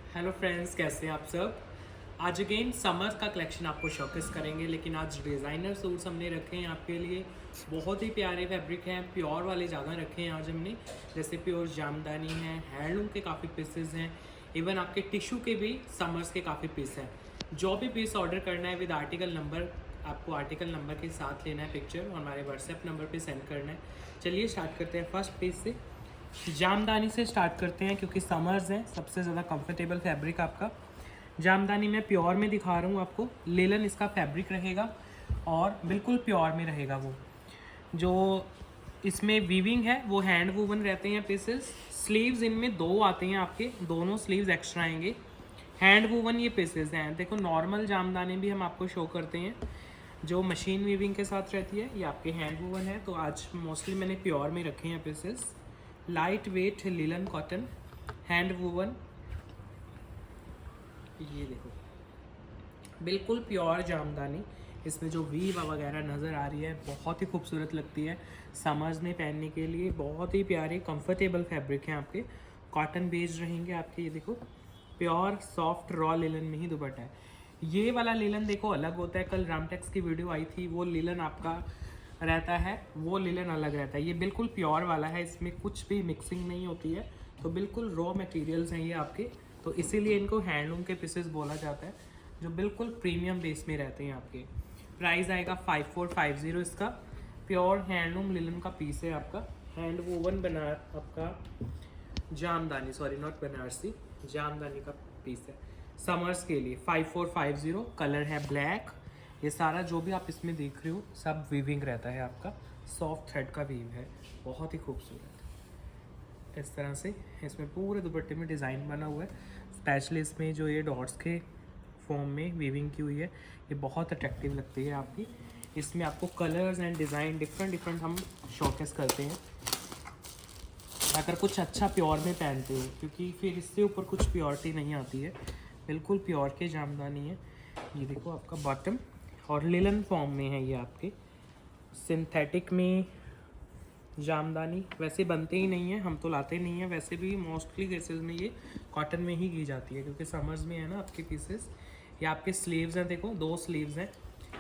Hello friends, कैसे हैं आप सब। आज अगेन समर का कलेक्शन आपको शोकेस करेंगे, लेकिन आज डिज़ाइनर सूट्स हमने रखे हैं आपके लिए। बहुत ही प्यारे फैब्रिक हैं, प्योर वाले ज़्यादा रखे हैं आज हमने। जैसे प्योर जामदानी है, हैंडलूम के काफ़ी पीसेस हैं, इवन आपके टिश्यू के भी समर्स के काफ़ी पीस हैं। जो भी पीस ऑर्डर करना है विद आर्टिकल नंबर, आपको आर्टिकल नंबर के साथ लेना है पिक्चर और हमारे व्हाट्सएप नंबर पे सेंड करना है। चलिए स्टार्ट करते हैं फर्स्ट पीस से। जामदानी से स्टार्ट करते हैं क्योंकि समर्स हैं, सबसे ज़्यादा कंफर्टेबल फैब्रिक आपका। जामदानी में प्योर में दिखा रहा हूँ आपको। लेलन इसका फैब्रिक रहेगा और बिल्कुल प्योर में रहेगा। वो जो इसमें वीविंग है वो हैंड वूवन रहते हैं पीसेस। स्लीव्स इनमें दो आते हैं आपके, दोनों स्लीव्स एक्स्ट्रा आएंगे। हैंड वूवन ये पीसेस हैं। देखो नॉर्मल जामदानी भी हम आपको शो करते हैं जो मशीन वीविंग के साथ रहती है, ये आपके हैंड वूवन है। तो आज मोस्टली मैंने प्योर में रखे हैं pieces. Light weight linen cotton hand woven, ये देखो बिल्कुल प्योर जामदानी। इसमें जो वीव वगैरह नज़र आ रही है बहुत ही खूबसूरत लगती है। समर्स में पहनने के लिए बहुत ही प्यारे कंफर्टेबल फैब्रिक हैं आपके। कॉटन बेस्ड रहेंगे आपके। ये देखो प्योर सॉफ्ट रॉ लिलन में ही दुपट्टा है। ये वाला लिलन देखो अलग होता है। कल रामटेक्स की वीडियो आई थी, वो लिलन आपका रहता है, वो लिलन अलग रहता है। ये बिल्कुल प्योर वाला है, इसमें कुछ भी मिक्सिंग नहीं होती है। तो बिल्कुल रॉ मटेरियल्स हैं ये आपके, तो इसीलिए इनको हैंडलूम के पीसेस बोला जाता है, जो बिल्कुल प्रीमियम बेस में रहते हैं आपके। प्राइस आएगा 5450 इसका। प्योर हैंडलूम लिलन का पीस है आपका। हैंड वोवन बना आपका जामदानी, सॉरी नॉट बनारसी, जामदानी का पीस है समर्स के लिए। 5450, कलर है ब्लैक। ये सारा जो भी आप इसमें देख रहे हो सब वीविंग रहता है आपका, सॉफ्ट थ्रेड का वीव है, बहुत ही खूबसूरत। इस तरह से इसमें पूरे दुपट्टे में डिज़ाइन बना हुआ है। स्पेशली इसमें जो ये डॉट्स के फॉर्म में वीविंग की हुई है, ये बहुत अट्रैक्टिव लगती है आपकी। इसमें आपको कलर्स एंड डिज़ाइन डिफरेंट हम शोकेस करते हैं अगर कुछ अच्छा प्योर में पहनते हो, क्योंकि फिर इससे ऊपर कुछ प्योरिटी नहीं आती है। बिल्कुल प्योर के जामदानी है। ये देखो आपका बॉटम और लिलन फॉर्म में है ये आपके। सिंथेटिक में जामदानी वैसे बनते ही नहीं है, हम तो लाते नहीं हैं। वैसे भी मोस्टली केसेस में ये कॉटन में ही की जाती है, क्योंकि समर्स में है ना आपके पीसेस। ये आपके स्लीव्स हैं, देखो दो स्लीव्स हैं।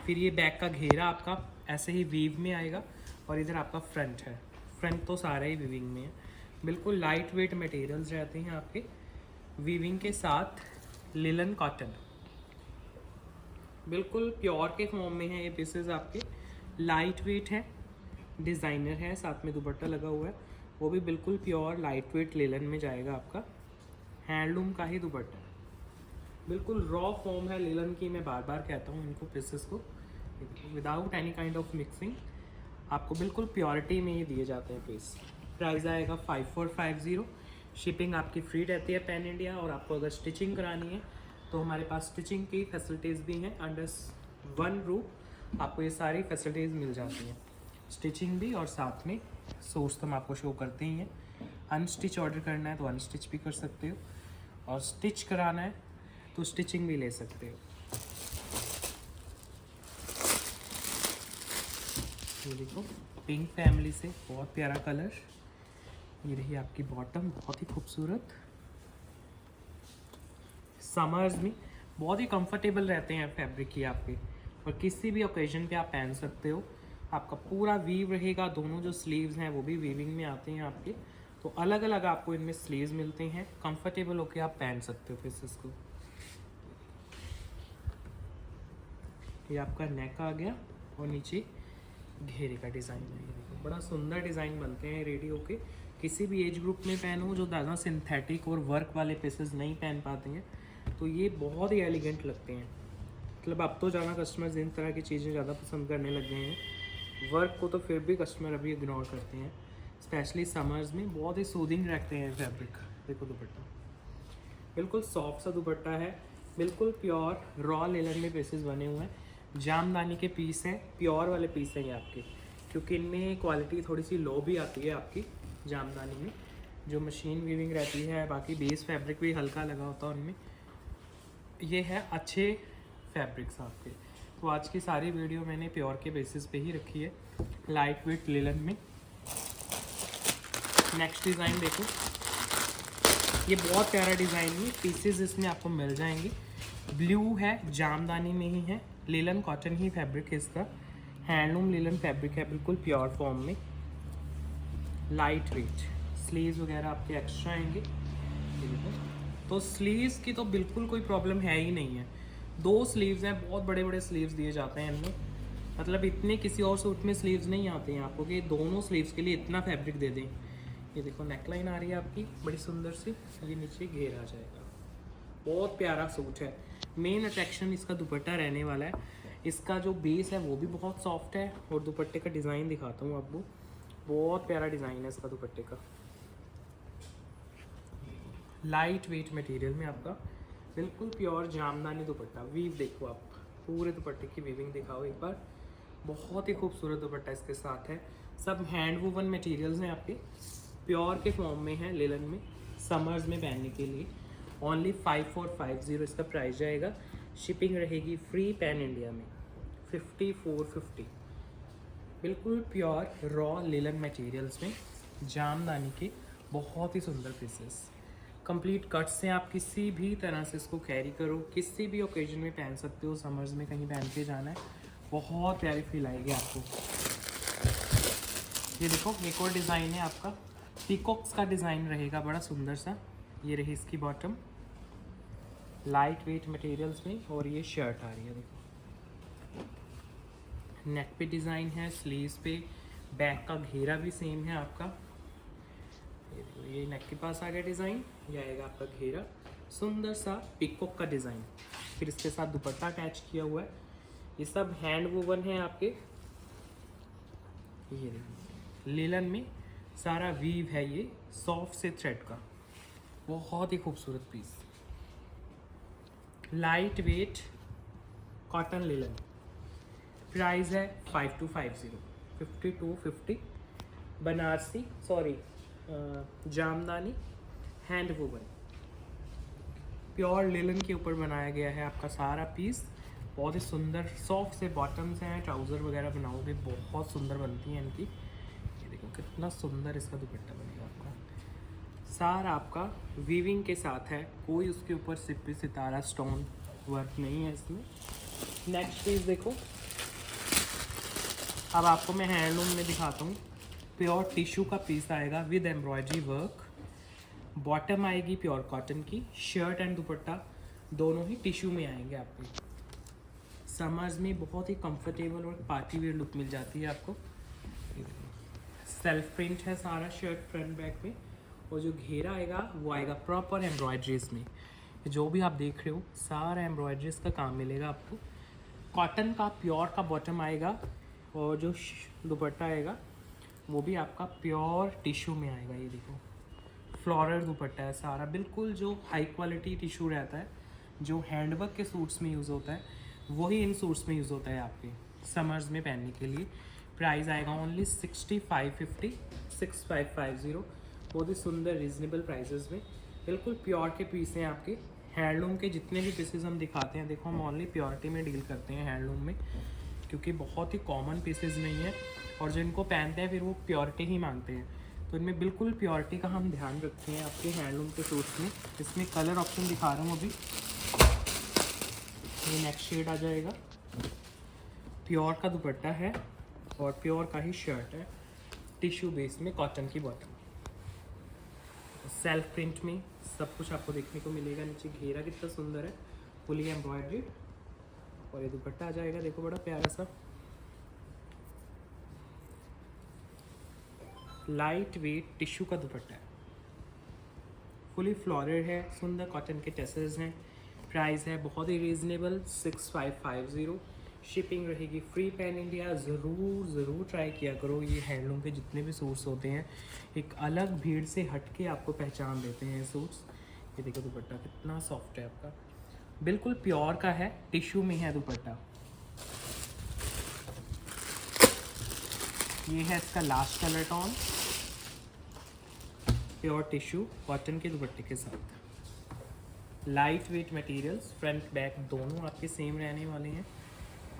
फिर ये बैक का घेरा आपका ऐसे ही वीव में आएगा और इधर आपका फ्रंट है। फ्रंट तो सारा ही वीविंग में है। बिल्कुल लाइट वेट मटेरियल्स रहते हैं आपके, वीविंग के साथ लिलन कॉटन, बिल्कुल प्योर के फॉर्म में है ये पीसेस आपके। लाइट वेट है, डिज़ाइनर है, साथ में दुपट्टा लगा हुआ है, वो भी बिल्कुल प्योर लाइट वेट लेलन में जाएगा आपका। हैंडलूम का ही दुपट्टा, बिल्कुल रॉ फॉर्म है लेलन की। मैं बार बार कहता हूँ इनको पीसेस को, without any kind of mixing आपको बिल्कुल प्योरिटी में ही दिए जाते हैं पीस। प्राइस आएगा 5450। शिपिंग आपकी फ्री रहती है पैन इंडिया। और आपको अगर स्टिचिंग करानी है तो हमारे पास स्टिचिंग की फैसिलिटीज़ भी हैं। अंडर वन रूफ आपको ये सारी फैसिलिटीज़ मिल जाती हैं, स्टिचिंग भी और साथ में सोर्स तो हम आपको शो करते ही हैं। अनस्टिच ऑर्डर करना है तो अनस्टिच भी कर सकते हो, और स्टिच कराना है तो स्टिचिंग भी ले सकते हो। ये देखो पिंक फैमिली से बहुत प्यारा कलर। ये रही आपकी बॉटम, बहुत ही खूबसूरत। समर्स में बहुत ही कंफर्टेबल रहते हैं फैब्रिक ही आपके, और किसी भी ओकेजन पे आप पहन सकते हो। आपका पूरा वीव रहेगा। दोनों जो स्लीव्स हैं वो भी वीविंग में आते हैं आपके, तो अलग अलग आपको इनमें स्लीव्स मिलते हैं। कंफर्टेबल होके आप पहन सकते हो पीसेस को। ये आपका नेक आ गया और नीचे घेरे का डिज़ाइन है। ये देखो बड़ा सुंदर डिज़ाइन बनते हैं रेडी होके। किसी भी एज ग्रुप में पहनो जो ज़्यादा सिंथेटिक और वर्क वाले पीसेस नहीं पहन पाते हैं, तो ये बहुत ही एलिगेंट लगते हैं। मतलब अब तो ज़्यादा कस्टमर्स इन तरह की चीज़ें ज़्यादा पसंद करने लग गए हैं। वर्क को तो फिर भी कस्टमर अभी इग्नोर करते हैं। स्पेशली समर्स में बहुत ही सूदिंग रखते हैं फैब्रिक। देखो दुपट्टा बिल्कुल सॉफ्ट सा दुपट्टा है, बिल्कुल प्योर रॉ लेलन में पीसेस बने हुए हैं। जामदानी के पीस हैं, प्योर वाले पीस हैं ये आपके, क्योंकि इनमें क्वालिटी थोड़ी सी लो भी आती है आपकी जामदानी में, जो मशीन वीविंग रहती है। बाकी बेस फैब्रिक भी हल्का लगा होता है उनमें। ये है अच्छे फैब्रिक्स आपके। तो आज की सारी वीडियो मैंने प्योर के बेसिस पे ही रखी है, लाइट वेट लिलन में। नेक्स्ट डिज़ाइन देखो, ये बहुत प्यारा डिज़ाइन है, पीसेस इसमें आपको मिल जाएंगे। ब्लू है, जामदानी में ही है, लेलन कॉटन ही फैब्रिक है इसका, हैंडलूम लेलन फैब्रिक है, बिल्कुल प्योर फॉर्म में, लाइट वेट। स्लीव्स वगैरह आपके एक्स्ट्रा आएंगे। तो स्लीव्स की तो बिल्कुल कोई प्रॉब्लम है ही नहीं है। 2 स्लीव्स हैं, बहुत बड़े बड़े स्लीव्स दिए जाते हैं इनमें, मतलब इतने किसी और सूट में स्लीव्स नहीं आते हैं आपको कि दोनों स्लीव्स के लिए इतना फैब्रिक दे दें। ये देखो नेकलाइन आ रही है आपकी बड़ी सुंदर सी, ये नीचे घेर आ जाएगा, बहुत प्यारा सूट है। मेन अट्रैक्शन इसका दुपट्टा रहने वाला है। इसका जो बेस है वो भी बहुत सॉफ्ट है, और दुपट्टे का डिज़ाइन दिखाता हूँ आपको, बहुत प्यारा डिज़ाइन है इसका दुपट्टे का। लाइट वेट मटेरियल में आपका बिल्कुल प्योर जामदानी दुपट्टा। वीव देखो आप, पूरे दुपट्टे की वीविंग दिखाओ एक बार, बहुत ही खूबसूरत दुपट्टा इसके साथ है। सब हैंड वूवन मटेरियल्स हैं आपके, प्योर के फॉर्म में है, लेलन में, समर्स में पहनने के लिए। ओनली 5450 इसका प्राइस जाएगा। शिपिंग रहेगी फ्री पैन इंडिया में, 5450। बिल्कुल प्योर रॉ लेलन मटेरियल्स में जामदानी के बहुत ही सुंदर पीसेस, कंप्लीट कट्स हैं। आप किसी भी तरह से इसको कैरी करो, किसी भी ओकेजन में पहन सकते हो। समर्स में कहीं पहन के जाना है, बहुत प्यारी फील आएगी आपको। ये देखो एक और डिज़ाइन है आपका, पीकॉक्स का डिज़ाइन रहेगा बड़ा सुंदर सा। ये रही इसकी बॉटम, लाइट वेट मटेरियल्स में, और ये शर्ट आ रही है देखो, नेक पे डिज़ाइन है, स्लीव्स पे, बैक का घेरा भी सेम है आपका। ये नेक के पास आ गया डिज़ाइन, ये आएगा आपका घेरा, सुंदर सा पिकॉक का डिज़ाइन, फिर इसके साथ दुपट्टा अटैच किया हुआ है। ये सब हैंड वूवन है आपके, ये देखिए लेलन में सारा वीव है, ये सॉफ्ट से थ्रेड का, बहुत ही खूबसूरत पीस। लाइट वेट कॉटन लेलन, प्राइस है 5250। Banarasi jamdani hand woven pure लेलन के ऊपर बनाया गया है आपका सारा पीस। बहुत ही सुंदर सॉफ्ट से बॉटम्स हैं, ट्राउज़र वगैरह बनाओगे बहुत सुंदर बनती हैं इनकी। ये देखो कितना सुंदर इसका दुपट्टा बनेगा आपका, सारा आपका वीविंग के साथ है, कोई उसके ऊपर सिप्पी सितारा स्टोन वर्क नहीं है इसमें। नेक्स्ट पीस देखो, अब आपको मैं हैंडलूम में दिखाता हूँ। प्योर टिश्यू का पीस आएगा विद एम्ब्रॉयडरी वर्क, बॉटम आएगी प्योर कॉटन की, शर्ट एंड दुपट्टा दोनों ही टिश्यू में आएंगे आपको। समर्स में बहुत ही कंफर्टेबल और पार्टी वेयर लुक मिल जाती है आपको। सेल्फ प्रिंट है सारा शर्ट फ्रंट बैक में, और जो घेरा आएगा वो आएगा प्रॉपर एम्ब्रॉयडरीज में। जो भी आप देख रहे हो सारा एम्ब्रॉयडरीज का काम मिलेगा आपको। कॉटन का प्योर का बॉटम आएगा, और जो दुपट्टा आएगा वो भी आपका प्योर टिश्यू में आएगा। ये देखो फ्लोरल दुपट्टा है सारा, बिल्कुल जो हाई क्वालिटी टिश्यू रहता है, जो हैंडवर्क के सूट्स में यूज़ होता है, वही इन सूट्स में यूज़ होता है आपके समर्स में पहनने के लिए। प्राइस आएगा ओनली 6550, बहुत ही सुंदर रिजनेबल प्राइसेस में, बिल्कुल प्योर के पीस हैं आपके। हैंडलूम के जितने भी पीसेस हम दिखाते हैं, देखो हम ओनली प्योरिटी में डील करते हैं हैंडलूम में, क्योंकि बहुत ही कॉमन पीसेस नहीं है, और जिनको पहनते हैं फिर वो प्योरिटी ही मांगते हैं, तो इनमें बिल्कुल प्योरिटी का हम ध्यान रखते हैं आपके हैंडलूम के सूट्स में। इसमें कलर ऑप्शन दिखा रहा हूँ अभी, ये नेक्स्ट शेड आ जाएगा, प्योर का दुपट्टा है और प्योर का ही शर्ट है, टिश्यू बेस में कॉटन की बॉटम, सेल्फ प्रिंट में सब कुछ आपको देखने को मिलेगा। नीचे घेरा कितना सुंदर है, फुली एम्ब्रॉयडरी, और ये दुपट्टा आ जाएगा देखो बड़ा प्यारा सा, लाइट वेट टिश्यू का दुपट्टा है, फुली फ्लोरल है, सुंदर कॉटन के टेसल्स हैं। प्राइस है बहुत ही रीज़नेबल 6550। शिपिंग रहेगी फ्री पैन इंडिया। ज़रूर ट्राई किया करो, ये हैंडलूम के जितने भी सूट्स होते हैं एक अलग भीड़ से हट के आपको पहचान देते हैं सूट्स। ये देखो दुपट्टा कितना सॉफ्ट है आपका, बिल्कुल प्योर का है, टिश्यू में है दुपट्टा। ये है इसका last colour tone, pure tissue cotton के दुपट्टे के साथ। Light weight materials, front back दोनों आपके सेम रहने वाले हैं,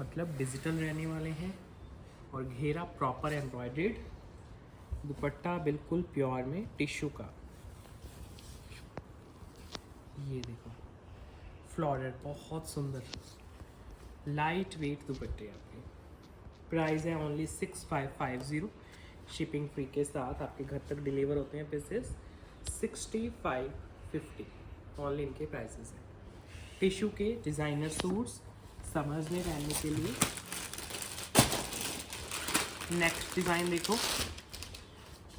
मतलब डिजिटल रहने वाले हैं, और घेरा प्रॉपर एम्ब्रॉयडर्ड, दुपट्टा बिल्कुल प्योर में टिश्यू का। ये देखो फ्लोरल, बहुत सुंदर लाइट वेट दुपट्टे आपके। प्राइस है ओनली 6550, शिपिंग फ्री के साथ आपके घर तक डिलीवर होते हैं पीसेस 6550 ओनली इनके प्राइसेस हैं। टिश्यू के डिज़ाइनर सूट्स समर्स में पहनने के लिए। नेक्स्ट डिज़ाइन देखो,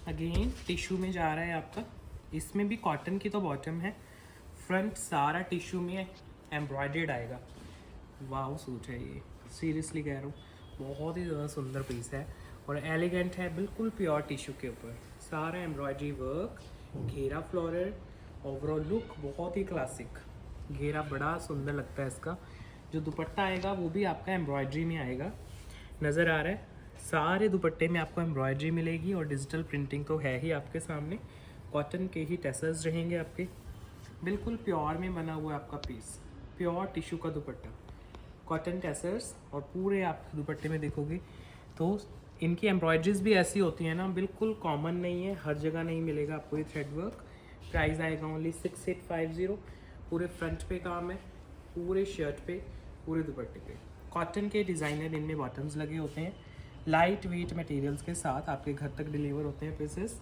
अगेन टिश्यू में जा रहा है आपका। इसमें भी कॉटन की तो बॉटम है, फ्रंट सारा टिश्यू में एम्ब्रॉयडर्ड आएगा। वाव सूट है ये, सीरियसली कह रहा हूँ, बहुत ही ज़्यादा सुंदर पीस है और एलिगेंट है, बिल्कुल प्योर टिश्यू के ऊपर सारा एम्ब्रॉयडरी वर्क, घेरा फ्लोरल, ओवरऑल लुक बहुत ही क्लासिक। घेरा बड़ा सुंदर लगता है इसका। जो दुपट्टा आएगा वो भी आपका एम्ब्रॉयडरी में आएगा, नज़र आ रहा है। सारे दुपट्टे में आपको एम्ब्रॉयडरी मिलेगी और डिजिटल प्रिंटिंग तो है ही आपके सामने। कॉटन के ही टैसल्स रहेंगे आपके, बिल्कुल प्योर में बना हुआ आपका पीस, प्योर टिश्यू का दुपट्टा, कॉटन टैसल्स। और पूरे आप दुपट्टे में देखोगे तो इनकी एम्ब्रॉयडरीज भी ऐसी होती है ना, बिल्कुल कॉमन नहीं है, हर जगह नहीं मिलेगा आपको ये थ्रेड वर्क। प्राइस आएगा ओनली 6850। पूरे फ्रंट पे काम है, पूरे शर्ट पे, पूरे दुपट्टे पे। कॉटन के डिज़ाइनर इनमें बॉटम्स लगे होते हैं, लाइट वेट मटेरियल्स के साथ आपके घर तक डिलीवर होते हैं पीसेस।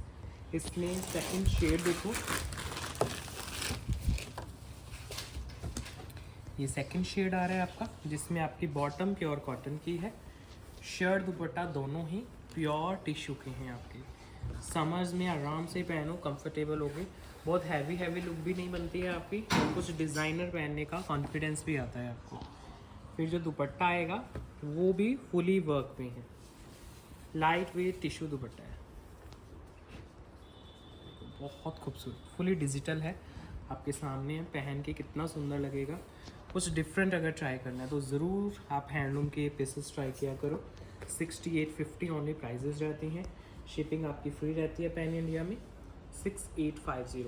इसमें सेकंड शेड देखो, ये सेकंड शेड आ रहा है आपका, जिसमें आपकी बॉटम प्योर कॉटन की है, शर्ट दुपट्टा दोनों ही प्योर टिश्यू के हैं आपके। समर्स में आराम से पहनो, कंफर्टेबल होगे, बहुत हैवी लुक भी नहीं बनती है आपकी, और कुछ डिज़ाइनर पहनने का कॉन्फिडेंस भी आता है आपको। फिर जो दुपट्टा आएगा वो भी फुली वर्क में है, लाइट वेट टिश्यू दुपट्टा है, बहुत खूबसूरत, फुली डिजिटल है, आपके सामने पहन के कितना सुंदर लगेगा। कुछ डिफरेंट अगर ट्राई करना है तो ज़रूर आप हैंडलूम के पीसेस ट्राई किया करो। 6850 ओनली प्राइजेस रहती हैं, शिपिंग आपकी फ्री रहती है पैन इंडिया में 6850।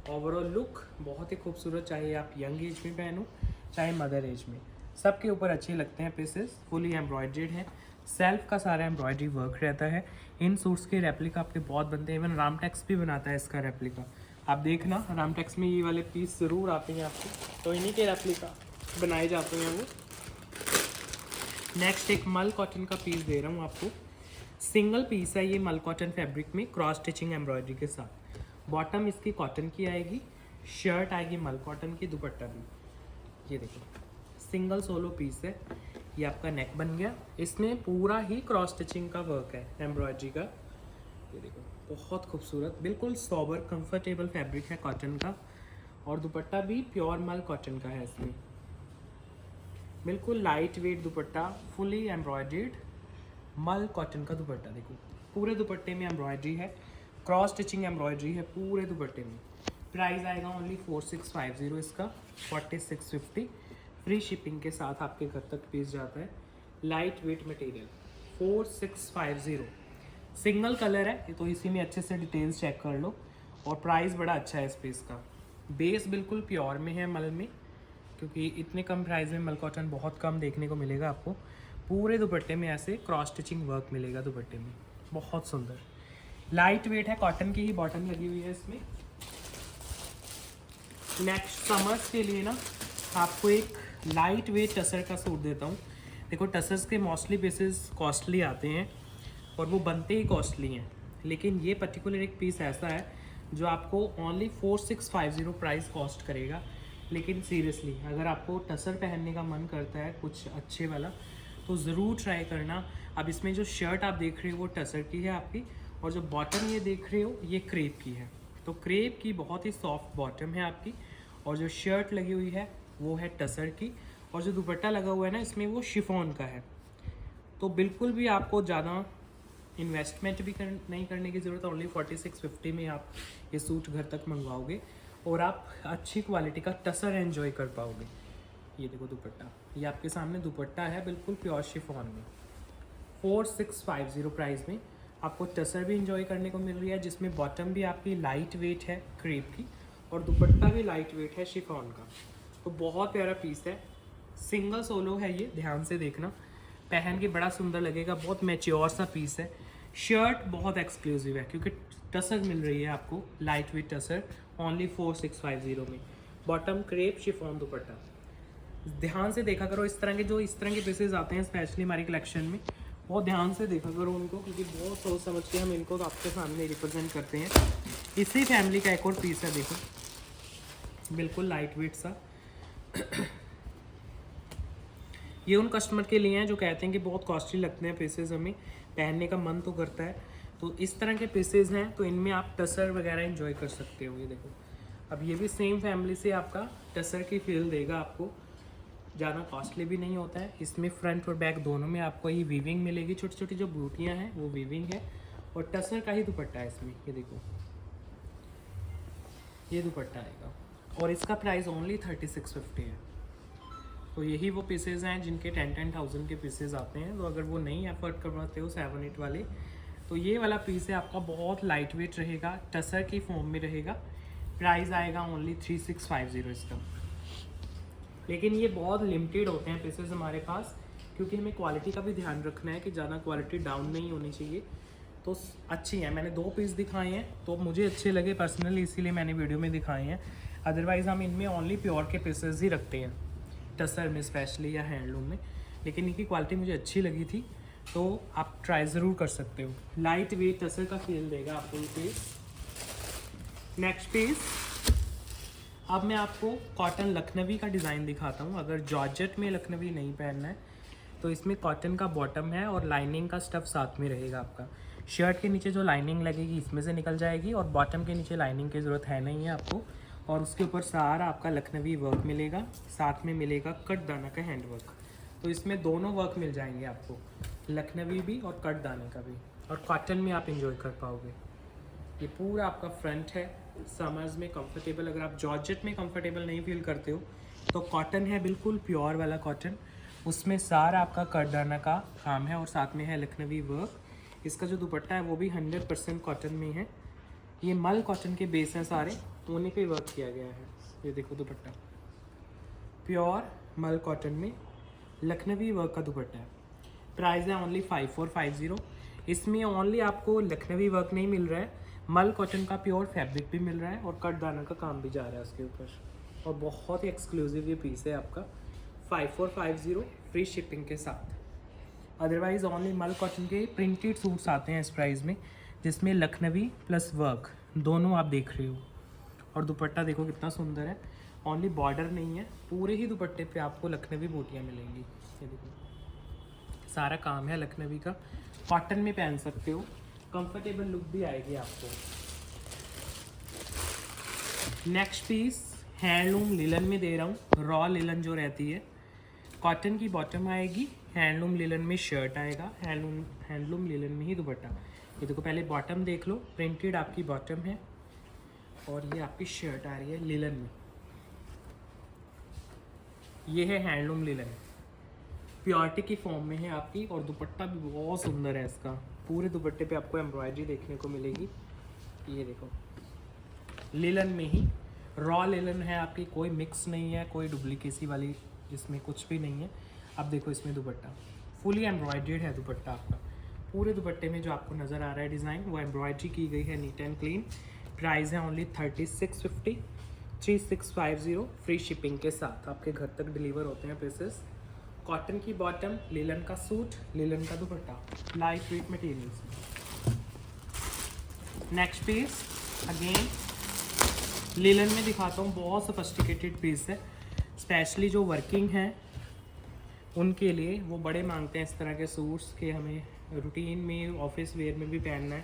ओवरऑल लुक बहुत ही खूबसूरत, चाहे आप यंग एज में पहनो चाहे मदर एज में, सबके ऊपर अच्छे लगते हैं पीसेस। फुली एम्ब्रॉयड्रेड है, सेल्फ का सारा एम्ब्रॉयडरी वर्क रहता है। इन सूट्स के रेप्लिका आपके बहुत बनते हैं, इवन रामटेक्स भी बनाता है इसका रेप्लिका। आप देखना रामटेक्स में ये वाले पीस ज़रूर आते हैं आपके, तो इन्हीं के रेप्लिका बनाए जाते हैं वो। नेक्स्ट एक मल कॉटन का पीस दे रहा हूँ आपको, सिंगल पीस है ये, मल कॉटन फैब्रिक में क्रॉस स्टिचिंग एम्ब्रॉयडरी के साथ। बॉटम इसकी कॉटन की आएगी, शर्ट आएगी मल कॉटन की, दुपट्टा भी ये देखो सिंगल सोलो पीस है। ये आपका नेक बन गया, इसमें पूरा ही क्रॉस स्टिचिंग का वर्क है एम्ब्रॉयडरी का। ये देखो बहुत खूबसूरत, बिल्कुल सॉबर कंफर्टेबल फैब्रिक है कॉटन का, और दुपट्टा भी प्योर मल कॉटन का है इसमें, बिल्कुल लाइट वेट दुपट्टा, फुली एम्ब्रॉयडर्ड मल कॉटन का दुपट्टा। देखो पूरे दुपट्टे में एम्ब्रॉयडरी है, क्रॉस स्टिचिंग एम्ब्रॉयडरी है पूरे दुपट्टे में। प्राइस आएगा ओनली 4650 इसका, 4650 फ्री शिपिंग के साथ आपके घर तक पीस जाता है। Light weight material 4650, single colour है तो इसी में अच्छे से डिटेल्स चेक कर लो। और प्राइस बड़ा अच्छा है इस पीस का, बेस बिल्कुल प्योर में है मल में, क्योंकि इतने कम प्राइस में मल कॉटन बहुत कम देखने को मिलेगा आपको। पूरे दुपट्टे में ऐसे क्रॉस स्टिचिंग वर्क मिलेगा दुपट्टे में, बहुत सुंदर, लाइट वेट है, कॉटन की ही बॉटम लगी हुई है इसमें। नेक्स्ट समर्स के लिए ना आपको एक लाइट वेट टसर का सूट देता हूँ। देखो टसर्स के मोस्टली पीसेस कॉस्टली आते हैं और वो बनते ही कॉस्टली हैं, लेकिन ये पर्टिकुलर एक पीस ऐसा है जो आपको ओनली 4650 प्राइस कॉस्ट करेगा। लेकिन सीरियसली अगर आपको टसर पहनने का मन करता है कुछ अच्छे वाला तो ज़रूर ट्राई करना। अब इसमें जो शर्ट आप देख रहे हो वो टसर की है आपकी, और जो बॉटम ये देख रहे हो ये क्रेप की है। तो क्रेप की बहुत ही सॉफ्ट बॉटम है आपकी, और जो शर्ट लगी हुई है वो है टसर की, और जो दुपट्टा लगा हुआ है ना इसमें वो शिफॉन का है। तो बिल्कुल भी आपको ज़्यादा इन्वेस्टमेंट भी नहीं करने की ज़रूरत है। ओनली 4650 में आप ये सूट घर तक मंगवाओगे और आप अच्छी क्वालिटी का टसर एंजॉय कर पाओगे। ये देखो दुपट्टा, ये आपके सामने दुपट्टा है बिल्कुल प्योर शिफॉन में। 4650 प्राइस में आपको टसर भी इंजॉय करने को मिल रही है, जिसमें बॉटम भी आपकी लाइट वेट है क्रेप की और दुपट्टा भी लाइट वेट है शिफॉन का। तो बहुत प्यारा पीस है, सिंगल सोलो है ये, ध्यान से देखना, पहन के बड़ा सुंदर लगेगा, बहुत मैच्योर सा पीस है। शर्ट बहुत एक्सक्लूसिव है क्योंकि टसर मिल रही है आपको, लाइट वेट टसर, ओनली 4650 में। बॉटम क्रेप शिफॉन दुपट्टा। ध्यान से देखा करो, इस तरह के पीसेज आते हैं स्पेशली हमारी कलेक्शन में, बहुत ध्यान से देखा करो उनको, क्योंकि बहुत सोच समझ के हम इनको तो आपके सामने रिप्रेजेंट करते हैं। इसी फैमिली का एक और पीस है, देखो बिल्कुल लाइट वेट सा। ये उन कस्टमर के लिए हैं जो कहते हैं कि बहुत कॉस्टली लगते हैं पीसेज, हमें पहनने का मन तो करता है, तो इस तरह के पीसेज हैं, तो इनमें आप टसर वगैरह एंजॉय कर सकते हो। ये देखो, अब ये भी सेम फैमिली से आपका टसर की फील देगा आपको, ज़्यादा कॉस्टली भी नहीं होता है। इसमें फ्रंट और बैक दोनों में आपको ये वीविंग मिलेगी, छोटी छोटी जो बूटियाँ हैं वो वीविंग है, और टसर का ही दुपट्टा है इसमें। ये देखो, ये दुपट्टा आएगा, और इसका प्राइस ओनली 3650 है। तो यही वो पीसेज हैं जिनके 10,000 के पीसेज आते हैं, तो अगर वो नहीं अफोर्ड कर पाते हो 7-8 वाले, तो ये वाला पीस है आपका, बहुत लाइट वेट रहेगा, टसर की फॉर्म में रहेगा। प्राइस आएगा ओनली 3650 इसका। लेकिन ये बहुत लिमिटेड होते हैं पीसेस हमारे पास, क्योंकि हमें क्वालिटी का भी ध्यान रखना है कि ज़्यादा क्वालिटी डाउन नहीं होनी चाहिए। तो अच्छी है, मैंने 2 पीस दिखाए हैं तो मुझे अच्छे लगे पर्सनली, इसीलिए मैंने वीडियो में दिखाए हैं। अदरवाइज़ हम इनमें ओनली प्योर के पीसेस ही रखते हैं, टसर में स्पेशली या हैंडलूम में, लेकिन इनकी क्वालिटी मुझे अच्छी लगी थी, तो आप ट्राई ज़रूर कर सकते हो। लाइट वेट टसर का फील देगा आपको ये पीस। नेक्स्ट पीस, अब मैं आपको कॉटन लखनवी का डिज़ाइन दिखाता हूँ। अगर जॉर्जेट में लखनवी नहीं पहनना है तो इसमें कॉटन का बॉटम है और लाइनिंग का स्टफ़ साथ में रहेगा आपका। शर्ट के नीचे जो लाइनिंग लगेगी इसमें से निकल जाएगी, और बॉटम के नीचे लाइनिंग की ज़रूरत है नहीं है आपको, और उसके ऊपर सारा आपका लखनवी वर्क मिलेगा, साथ में मिलेगा कट दाना का हैंड वर्क। तो इसमें दोनों वर्क मिल जाएंगे आपको, लखनवी भी और कट दाने का भी, और कॉटन में आप इंजॉय कर पाओगे। ये पूरा आपका फ्रंट है, समर्स में कंफर्टेबल। अगर आप जॉर्जेट में कंफर्टेबल नहीं फील करते हो तो कॉटन है, बिल्कुल प्योर वाला कॉटन, उसमें सारा आपका कटदाना का काम है और साथ में है लखनवी वर्क। इसका जो दुपट्टा है वो भी 100% कॉटन में है। ये मल कॉटन के बेस हैं सारे, तो उन्हीं पे वर्क किया गया है। ये देखो दुपट्टा प्योर मल कॉटन में लखनवी वर्क का दुपट्टा है। प्राइस है ओनली 5450। इसमें ओनली आपको लखनवी वर्क नहीं मिल रहा है, मल कॉटन का प्योर फैब्रिक भी मिल रहा है और कट दाना का काम भी जा रहा है उसके ऊपर, और बहुत ही एक्सक्लूसिव ये पीस है आपका 5450 फ्री शिपिंग के साथ। अदरवाइज़ ओनली मल कॉटन के प्रिंटेड सूट्स आते हैं इस प्राइस में, जिसमें लखनवी प्लस वर्क दोनों आप देख रहे हो। और दुपट्टा देखो कितना सुंदर है, ओनली बॉर्डर नहीं है, पूरे ही दुपट्टे पे आपको लखनवी बूटियाँ मिलेंगी। ये देखो सारा काम है लखनवी का, कॉटन में पहन सकते हो, कंफर्टेबल लुक भी आएगी आपको। नेक्स्ट पीस हैंडलूम लिलन में दे रहा हूँ, रॉ लिलन जो रहती है, कॉटन की बॉटम आएगी, हैंडलूम लिलन में शर्ट आएगा, हैंडलूम लिलन में ही दुपट्टा। ये देखो पहले बॉटम देख लो, प्रिंटेड आपकी बॉटम है, और ये आपकी शर्ट आ रही है लिलन में। ये है हैंडलूम लिलन, प्योरिटी की फॉर्म में है आपकी, और दुपट्टा भी बहुत सुंदर है इसका। पूरे दुपट्टे पे आपको एम्ब्रॉयडरी देखने को मिलेगी। ये देखो लिलन में ही, रॉ लिलन है आपकी, कोई मिक्स नहीं है, कोई डुप्लीकेसी वाली इसमें कुछ भी नहीं है। अब देखो इसमें दुपट्टा फुली एम्ब्रॉयडर्ड है दुपट्टा आपका। पूरे दुपट्टे में जो आपको नज़र आ रहा है डिज़ाइन वो एम्ब्रॉयडरी की गई है, नीट एंड क्लीन। प्राइस है ओनली 3650, 3650 फ्री शिपिंग के साथ आपके घर तक डिलीवर होते हैं पीसेस। कॉटन की बॉटम, लिलन का सूट, लिलन का dupatta, light weight materials. Next piece again linen में दिखाता हूँ, बहुत सफिस्टिकेटेड पीस है, स्पेशली जो वर्किंग है उनके लिए, वो बड़े मांगते हैं इस तरह के सूट्स के, हमें रूटीन में ऑफिस वेयर में भी पहनना है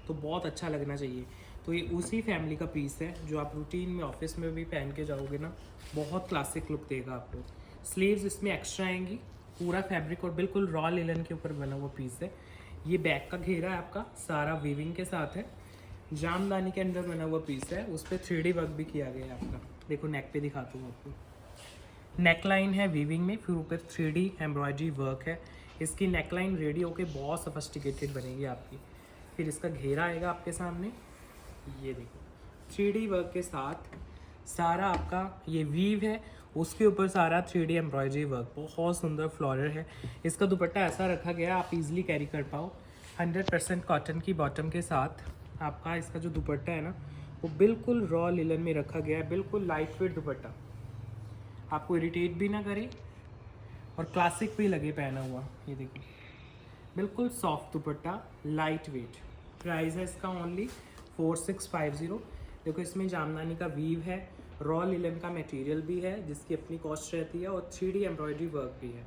तो बहुत अच्छा लगना चाहिए। तो ये उसी फैमिली का पीस है जो आप रूटीन में ऑफिस में भी पहन के जाओगे ना, बहुत क्लासिक लुक देगा आपको। स्लीव्स इसमें एक्स्ट्रा आएंगी, पूरा फैब्रिक और बिल्कुल रॉ लिलन के ऊपर बना हुआ पीस है। ये बैक का घेरा है आपका, सारा वीविंग के साथ है, जामदानी के अंदर बना हुआ पीस है, उस पर 3D वर्क भी किया गया है आपका। देखो नेक पे दिखाता हूँ आपको, नेक लाइन है वीविंग में, फिर ऊपर 3D एम्ब्रॉयडरी वर्क है। इसकी नेक लाइन रेडी होके बहुत सफिस्टिकेटेड बनेगी आपकी। फिर इसका घेरा आएगा आपके सामने, ये देखो 3D वर्क के साथ सारा आपका ये वीव है, उसके ऊपर सारा 3D एम्ब्रॉयडरी वर्क, बहुत सुंदर फ्लोरल है। इसका दुपट्टा ऐसा रखा गया आप इजीली कैरी कर पाओ। 100% कॉटन की बॉटम के साथ आपका इसका जो दुपट्टा है ना वो बिल्कुल रॉ लिलन में रखा गया है, बिल्कुल लाइट वेट दुपट्टा, आपको इरिटेट भी ना करे और क्लासिक भी लगे पहना हुआ। ये देखो बिल्कुल सॉफ्ट दुपट्टा, लाइट वेट। प्राइस है इसका ओनली 4650। देखो इसमें जामदानी का वीव है, रॉ लिलन का मटेरियल भी है जिसकी अपनी कॉस्ट रहती है, और 3D एम्ब्रॉयडरी वर्क भी है।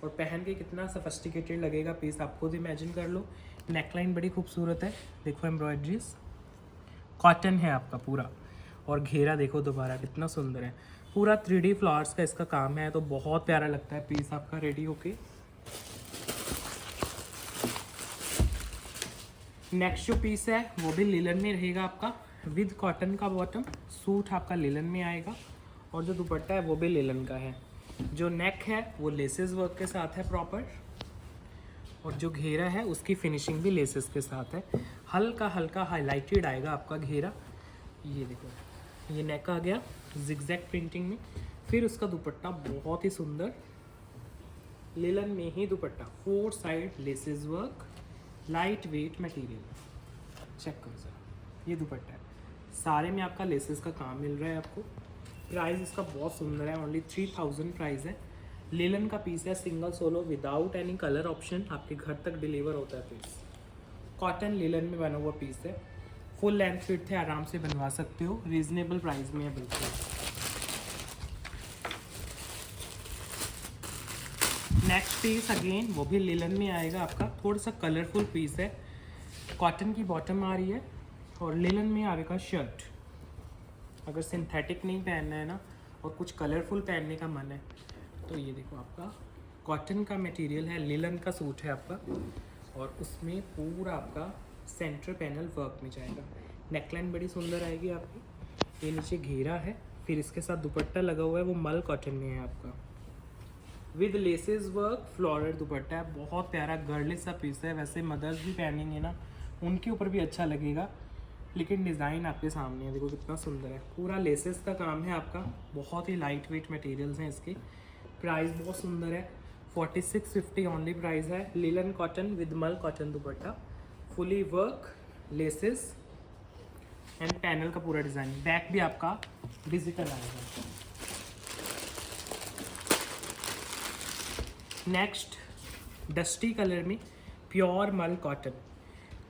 और पहन के कितना सफिस्टिकेटेड लगेगा पीस आप खुद इमेजिन कर लो। नेकलाइन बड़ी खूबसूरत है, देखो एम्ब्रॉयडरीज, कॉटन है आपका पूरा, और घेरा देखो दोबारा कितना सुंदर है, पूरा 3D फ्लावर्स का इसका काम है, तो बहुत प्यारा लगता है पीस आपका रेडी होके। नेक्स्ट जो पीस है वो भी लिलन में रहेगा आपका, विद कॉटन का बॉटम, सूट आपका लिलन में आएगा, और जो दुपट्टा है वो भी लिलन का है। जो नेक है वो लेसेस वर्क के साथ है प्रॉपर, और जो घेरा है उसकी फिनिशिंग भी लेसेस के साथ है, हल्का हल्का हाईलाइटेड आएगा आपका घेरा। ये देखो ये नेक आ गया जिगजैग प्रिंटिंग में, फिर उसका दुपट्टा बहुत ही सुंदर लिलन में ही dupatta, 4 side laces work, light weight material. Check करो सर, ये दुपट्टा है, सारे में आपका लेसेस का काम मिल रहा है आपको। प्राइस इसका बहुत सुंदर है, ओनली 3000 प्राइस है। लिलन का पीस है, single solo without any colour option, आपके घर तक डिलीवर होता है पीस। कॉटन लिलन में बना हुआ पीस है, फुल लेंथ फिट है, आराम से बनवा सकते हो, रीजनेबल प्राइस में है बिल्कुल। नेक्स्ट पीस अगेन वो भी लिलन में आएगा आपका, थोड़ा सा कलरफुल पीस है, कॉटन की बॉटम आ रही है और लिलन में आएगा शर्ट। अगर सिंथेटिक नहीं पहनना है ना और कुछ कलरफुल पहनने का मन है तो ये देखो आपका कॉटन का मटेरियल है, लिलन का सूट है आपका, और उसमें पूरा आपका सेंटर पैनल वर्क में जाएगा। नेकलाइन बड़ी सुंदर आएगी आपकी, ये नीचे घेरा है, फिर इसके साथ दुपट्टा लगा हुआ है वो मल कॉटन में है आपका, विद लेसेस वर्क, फ्लोरल दुपट्टा है, बहुत प्यारा गर्लिश सा पीस है। वैसे मदर्स भी पहनेंगे ना उनके ऊपर भी अच्छा लगेगा, लेकिन डिज़ाइन आपके सामने है, देखो कितना सुंदर है, पूरा लेसेस का काम है आपका, बहुत ही लाइट वेट मटेरियल्स हैं इसके। प्राइस बहुत सुंदर है, 4650 ओनली प्राइस है। लिलन कॉटन विद मल cotton dupatta, fully work, laces and panel का पूरा डिज़ाइन, बैक भी आपका डिजिटल आएगा। नेक्स्ट डस्टी कलर में प्योर मल कॉटन,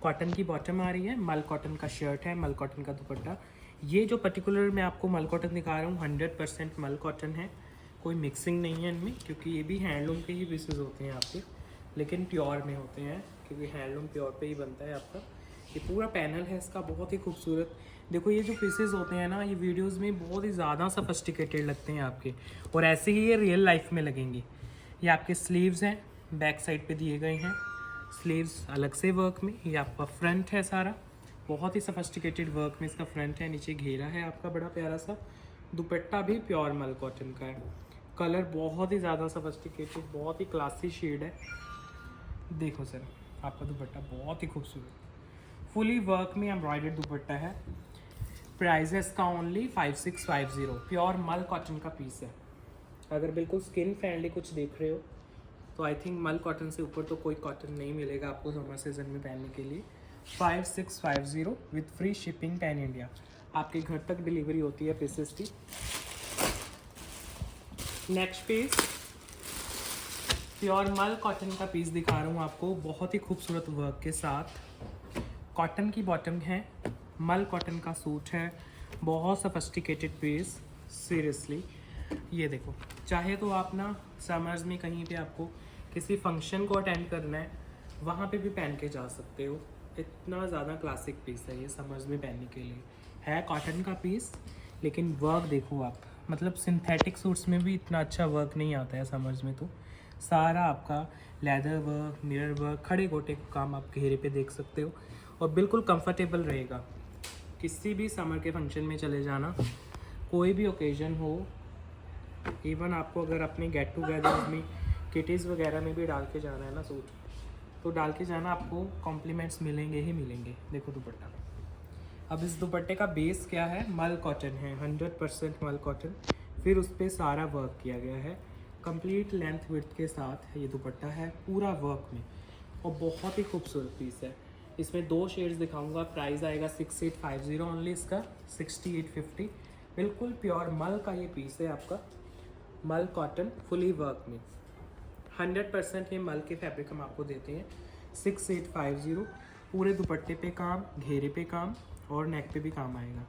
कॉटन की बॉटम आ रही है, मल कॉटन का शर्ट है, मल कॉटन का दुपट्टा। ये जो पर्टिकुलर मैं आपको मल कॉटन दिखा रहा हूँ 100% मल कॉटन है, कोई मिक्सिंग नहीं है इनमें, क्योंकि ये भी हैंडलूम के ही पीसेस होते हैं आपके, लेकिन प्योर में होते हैं क्योंकि हैंडलूम प्योर पे ही बनता है आपका। ये पूरा पैनल है इसका बहुत ही खूबसूरत। देखो ये जो पीसेस होते हैं ना, ये वीडियोज़ में बहुत ही ज़्यादा सफिस्टिकेटेड लगते हैं आपके, और ऐसे ही ये रियल लाइफ में लगेंगे। ये आपके स्लीव्स हैं, बैक साइड पे दिए गए हैं स्लीव्स अलग से वर्क में। ये आपका फ्रंट है सारा, बहुत ही सफिस्टिकेटेड वर्क में इसका फ्रंट है, नीचे घेरा है आपका बड़ा प्यारा सा। दुपट्टा भी प्योर मल कॉटन का है, कलर बहुत ही ज़्यादा सफिस्टिकेटेड, बहुत ही क्लासी शेड है। देखो सर आपका दुपट्टा बहुत ही खूबसूरत, फुली वर्क में एम्ब्रॉयडर्ड दुपट्टा है। प्राइस है इसका ओनली 5650, प्योर मल कॉटन का पीस है। अगर बिल्कुल स्किन फ्रेंडली कुछ देख रहे हो तो आई थिंक मल कॉटन से ऊपर तो कोई कॉटन नहीं मिलेगा आपको समर सीजन में पहनने के लिए। 5650 with free shipping pan India, आपके घर तक डिलीवरी होती है पीसेस की। नेक्स्ट पीस प्योर मल कॉटन का पीस दिखा रहा हूँ आपको, बहुत ही खूबसूरत वर्क के साथ। कॉटन की बॉटम है, मल कॉटन का सूट है, बहुत सफिस्टिकेटेड पीस सीरियसली। ये देखो, चाहे तो आप ना समर्स में कहीं पे आपको किसी फंक्शन को अटेंड करना है वहाँ पे भी पहन के जा सकते हो, इतना ज़्यादा क्लासिक पीस है ये समर्स में पहनने के लिए। है कॉटन का पीस, लेकिन वर्क देखो आप, मतलब सिंथेटिक सूट्स में भी इतना अच्छा वर्क नहीं आता है समर्स में, तो सारा आपका लेदर वर्क, मिरर वर्क, खड़े गोटे का काम आप घेरे पे देख सकते हो, और बिल्कुल कंफर्टेबल रहेगा। किसी भी समर के फंक्शन में चले जाना, कोई भी ओकेजन हो, इवन आपको अगर अपने गेट टुगेदर में किटीज़ वगैरह में भी डाल के जाना है ना सूट, तो डाल के जाना, आपको कॉम्प्लीमेंट्स मिलेंगे ही मिलेंगे। देखो दुपट्टा, अब इस दुपट्टे का बेस क्या है, मल कॉटन है, 100% मल कॉटन, फिर उस पर सारा वर्क किया गया है, कंप्लीट लेंथ विड्थ के साथ ये दुपट्टा है पूरा वर्क में, और बहुत ही खूबसूरत पीस है। इसमें 2 शेड्स दिखाऊंगा। प्राइस आएगा 6850 ओनली इसका, 6850। बिल्कुल प्योर मल का ये पीस है आपका, मल कॉटन फुली वर्क में। 100% ये मल के फैब्रिक हम आपको देते हैं। 6850। पूरे दुपट्टे पे काम, घेरे पे काम और नेक पे भी काम आएगा।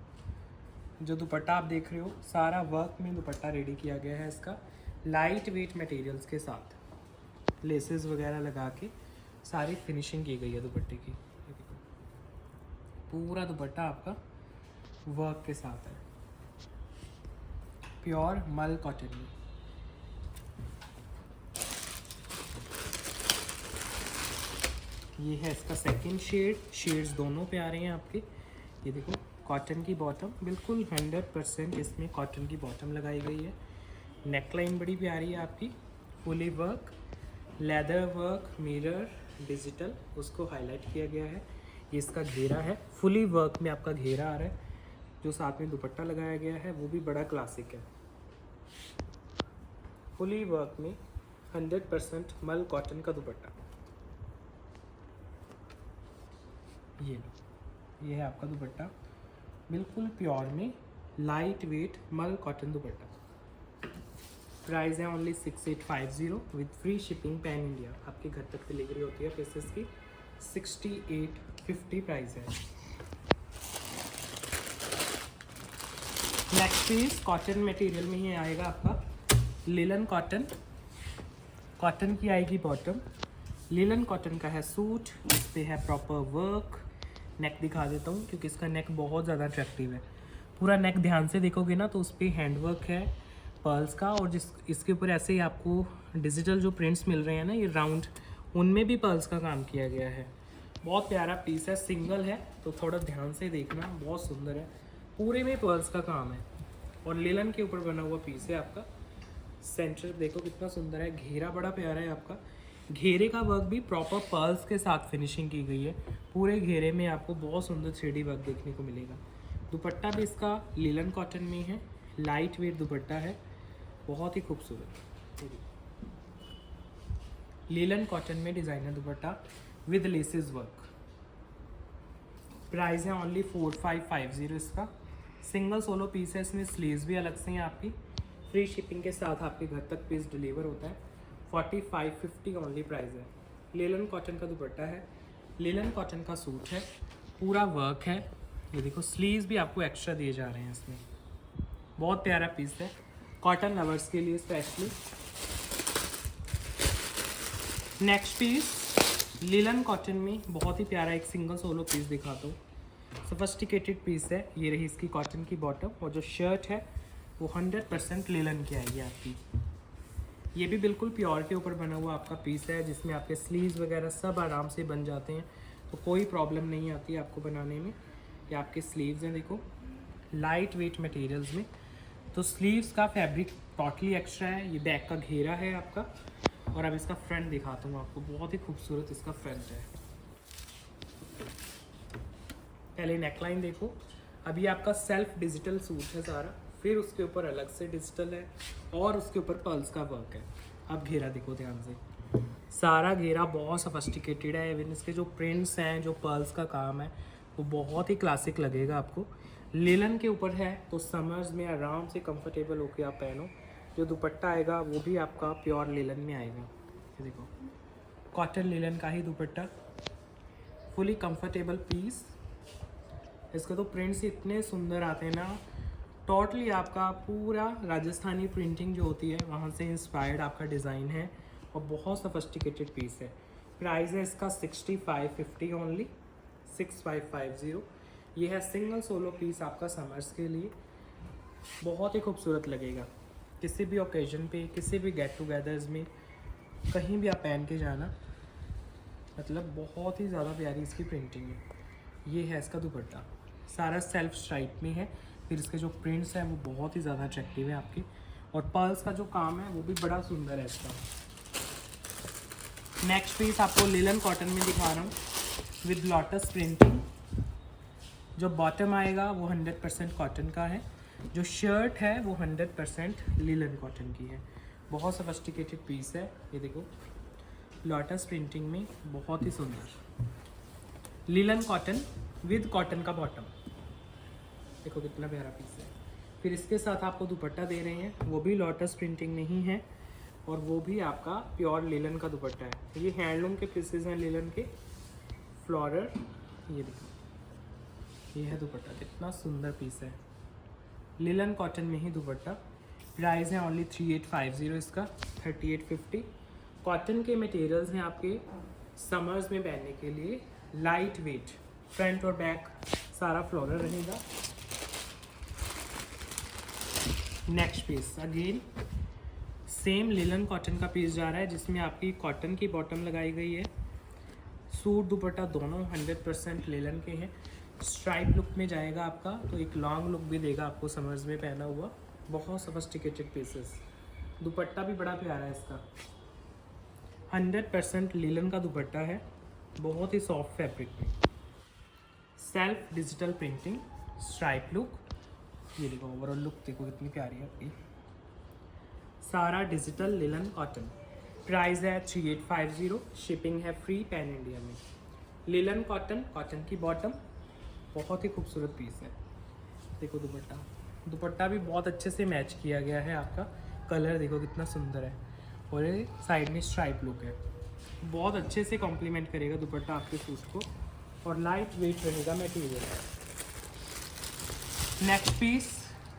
जो दुपट्टा आप देख रहे हो सारा वर्क में दुपट्टा रेडी किया गया है इसका, लाइट वेट मटेरियल्स के साथ लेसेस वगैरह लगा के सारी फिनिशिंग की गई है दुपट्टे की। पूरा दुपट्टा आपका वर्क के साथ है, प्योर मल कॉटन में। ये है इसका सेकंड शेड। शेड्स दोनों पे आ रहे हैं आपके। ये देखो कॉटन की बॉटम, बिल्कुल 100% इसमें कॉटन की बॉटम लगाई गई है। नेकलाइन बड़ी प्यारी है आपकी, fully work, leather work, mirror, digital उसको हाईलाइट किया गया है। ये इसका घेरा है, फुली वर्क में आपका घेरा आ रहा है। जो साथ में दुपट्टा लगाया गया है वो भी बड़ा क्लासिक है, फुली वर्क में 100% मल कॉटन का दुपट्टा। ये लो, ये है आपका दुपट्टा, बिल्कुल प्योर में लाइट वेट मल कॉटन दुपट्टा। प्राइस है only 6850 with free shipping pan India. आपके घर तक डिलीवरी होती है पीसेस की। 6850 प्राइस है। नेक्स्ट पीस कॉटन मटेरियल में ही आएगा आपका, लिलन कॉटन। कॉटन की आएगी बॉटम, लिलन कॉटन का है सूट। इस पे है प्रॉपर वर्क। नेक दिखा देता हूँ क्योंकि इसका नेक बहुत ज़्यादा अट्रैक्टिव है। पूरा नेक ध्यान से देखोगे ना तो उस पर हैंड वर्क है पर्ल्स का, और जिस इसके ऊपर ऐसे ही आपको डिजिटल जो प्रिंट्स मिल रहे हैं ना ये राउंड, उनमें भी पर्ल्स का काम किया गया है। बहुत प्यारा पीस है, सिंगल है तो थोड़ा ध्यान से देखना, बहुत सुंदर है। पूरे में पर्ल्स का काम है और लिलन के ऊपर बना हुआ पीस है आपका। सेंटर देखो कितना सुंदर है, घेरा बड़ा प्यारा है आपका। घेरे का वर्क भी प्रॉपर पर्ल्स के साथ फिनिशिंग की गई है। पूरे घेरे में आपको बहुत सुंदर 3D वर्क देखने को मिलेगा। दुपट्टा भी इसका लिलन कॉटन में है, लाइट वेट दुपट्टा है, बहुत ही खूबसूरत लिलन कॉटन में designer dupatta with laces work. Price है ओनली 4550 इसका। सिंगल सोलो पीस है, इसमें स्लीव्स भी अलग से हैं आपकी। फ्री शिपिंग के साथ आपके घर तक पीस डिलीवर होता है। 4550 ओनली प्राइस है। लिलन कॉटन का दुपट्टा है, लिलन कॉटन का सूट है, पूरा वर्क है। ये देखो स्लीव्स भी आपको एक्स्ट्रा दिए जा रहे हैं इसमें। बहुत प्यारा पीस है कॉटन लवर्स के लिए specially. Next piece linen cotton में बहुत ही प्यारा एक सिंगल सोलो पीस दिखाता हूँ। सोफिस्टिकेटेड पीस है। ये रही इसकी कॉटन की बॉटम, और जो शर्ट है वो 100% लिलन की आएगी आपकी। ये भी बिल्कुल प्योर के ऊपर बना हुआ आपका पीस है, जिसमें आपके स्लीव्स वगैरह सब आराम से बन जाते हैं, तो कोई प्रॉब्लम नहीं आती आपको बनाने में। ये आपके स्लीव्स हैं देखो, लाइट वेट मटेरियल्स में। तो स्लीव्स का फैब्रिक टोटली एक्स्ट्रा है। ये बैक का घेरा है आपका, और अब इसका फ्रंट दिखाता हूँ आपको। बहुत ही खूबसूरत इसका फ्रंट है। पहले नेकलाइन देखो। अभी आपका सेल्फ डिजिटल सूट है सारा, फिर उसके ऊपर अलग से डिजिटल है और उसके ऊपर पर्ल्स का वर्क है। अब घेरा देखो ध्यान से, सारा घेरा बहुत सोफिस्टिकेटेड है। इवन इसके जो प्रिंट्स हैं, जो पर्ल्स का काम है, वो बहुत ही क्लासिक लगेगा आपको। लिलन के ऊपर है तो समर्स में आराम से कंफर्टेबल होके आप पहनो। जो दुपट्टा आएगा वो भी आपका प्योर लिलन में आएगा। ये देखो कॉटन लिलन का ही दुपट्टा, फुली कंफर्टेबल पीस। इसके तो प्रिंट्स इतने सुंदर आते हैं ना, टोटली आपका पूरा राजस्थानी प्रिंटिंग जो होती है वहाँ से इंस्पायर्ड आपका डिज़ाइन है, और बहुत सोफिस्टिकेटेड पीस है। प्राइस है इसका 6550 ओनली, 6550। ये है सिंगल सोलो पीस आपका समर्स के लिए। बहुत ही खूबसूरत लगेगा किसी भी ओकेजन पे, किसी भी गेट टुगेदर्स में, कहीं भी आप पहन के जाना, मतलब बहुत ही ज़्यादा प्यारी इसकी प्रिंटिंग है। ये है इसका दुपट्टा, सारा सेल्फ स्ट्राइप में है। फिर इसके जो प्रिंट्स हैं वो बहुत ही ज़्यादा अट्रैक्टिव है आपके, और पर्ल्स का जो काम है वो भी बड़ा सुंदर है इसका। नेक्स्ट पीस आपको लिलन कॉटन में दिखा रहा हूँ विद लॉटस प्रिंटिंग। जो बॉटम आएगा वो 100% कॉटन का है, जो शर्ट है वो 100% लिलन कॉटन की है। बहुत सोफिस्टिकेटेड पीस है। ये देखो लॉटस प्रिंटिंग में, बहुत ही सुंदर। लिलन कॉटन विद कॉटन का बॉटम, देखो कितना प्यारा पीस है। फिर इसके साथ आपको दुपट्टा दे रहे हैं, वो भी लोटस प्रिंटिंग नहीं है और वो भी आपका प्योर लिलन का दुपट्टा है। ये हैंडलूम के पीसेज हैं लिलन के, फ्लोरल। ये देखो, ये है दुपट्टा, कितना सुंदर पीस है। लिलन कॉटन में ही दुपट्टा। प्राइस है ओनली 3850 इसका, 3850। कॉटन के मटेरियल्स हैं आपके समर्स में पहनने के लिए, लाइट वेट, फ्रंट और बैक सारा फ्लोरल रहेगा। Next piece again same linen cotton का पीस जा रहा है, जिसमें आपकी कॉटन की बॉटम लगाई गई है। सूट दुपट्टा दोनों 100% लिलन के हैं। स्ट्राइप लुक में जाएगा आपका, तो एक लॉन्ग लुक भी देगा आपको समर्स में पहना हुआ। बहुत सफिस्टिकेटेड पीसेस। दुपट्टा भी बड़ा प्यारा है इसका, 100% लिलन का दुपट्टा है, बहुत ही सॉफ्ट फैब्रिक में। Self digital printing, stripe look. ये देखो ओवरऑल लुक देखो कितनी प्यारी है आपकी। सारा डिजिटल लिलन कॉटन। प्राइस है 3850, शिपिंग है फ्री पैन इंडिया में। लिलन कॉटन, कॉटन की बॉटम, बहुत ही खूबसूरत पीस है। देखो दुपट्टा, दुपट्टा भी बहुत अच्छे से मैच किया गया है आपका। कलर देखो कितना सुंदर है और ये साइड में स्ट्राइप लुक है, बहुत अच्छे से कॉम्प्लीमेंट करेगा दुपट्टा आपके सूट को और लाइट वेट रहेगा material. Next piece